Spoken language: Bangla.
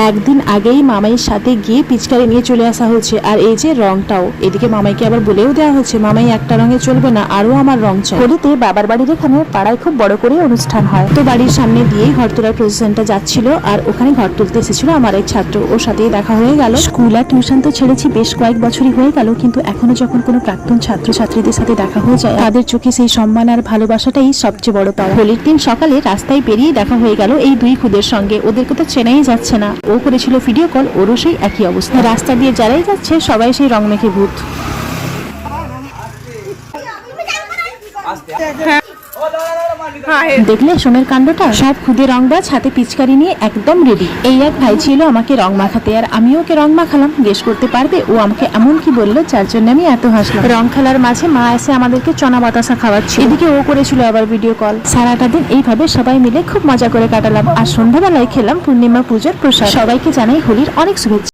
একদিন আগেই মামাইয়ের সাথে গিয়ে পিচকারি নিয়ে চলে আসা হচ্ছে। আর এই যে রংটাও, এদিকে মামাইকে আবার বলেও দেওয়া হচ্ছে মামাই একটা রঙে চলবে না, আরো আমার রং চাই। হোলিতে বাবার বাড়ির এখানে পাড়ায় খুব বড় করে অনুষ্ঠান হয়, তো বাড়ির সামনে দিয়েই ঘর তোলার প্রসেশনটা যাচ্ছিল। আর ওখানে ঘর তুলতে এসেছিল আমার এক ছাত্র, ওর সাথেই দেখা হয়ে গেল। স্কুল আর টিউশন তো ছেড়েছি বেশ কয়েক বছরই হয়ে গেল, কিন্তু এখনো যখন কোনো প্রাক্তন ছাত্রছাত্রীদের সাথে দেখা হয়ে যায়, তাদের চোখে সেই সম্মান আর ভালোবাসাটাই সবচেয়ে বড় পাওয়া। হোলির দিন সকালে রাস্তায় বেরিয়ে দেখা হয়ে গেল এই দুই খুদের সঙ্গে। ওদেরকে তো চেনাই যাচ্ছে না। ও করেছিল ভিডিও কল, ওরও সেই একই অবস্থা। রাস্তা দিয়ে যারাই যাচ্ছে সবাই সেই রং মেখে ভূত। দেখলে সোমের কাণ্ডটা, সব খুদে রংবাজ হাতে পিচকারি নিয়ে একদম রেডি। এই এক ভাই ছিল আমাকে রং মাখাতে, আর আমিও ওকে রং মাখালাম। গেস করতে পারবে ও আমাকে এমন কি বললো যার জন্য আমি এত হাসলাম। রং খেলার মাঝে মা এসে আমাদেরকে চনা বাতাসা খাওয়াচ্ছে, এদিকে ও করেছিল আবার ভিডিও কল। সারাটা দিন এইভাবে সবাই মিলে খুব মজা করে কাটালাম। আর সন্ধ্যাবেলায় খেলাম পূর্ণিমা পুজোর প্রসাদ। সবাইকে জানাই হোলির অনেক শুভেচ্ছা।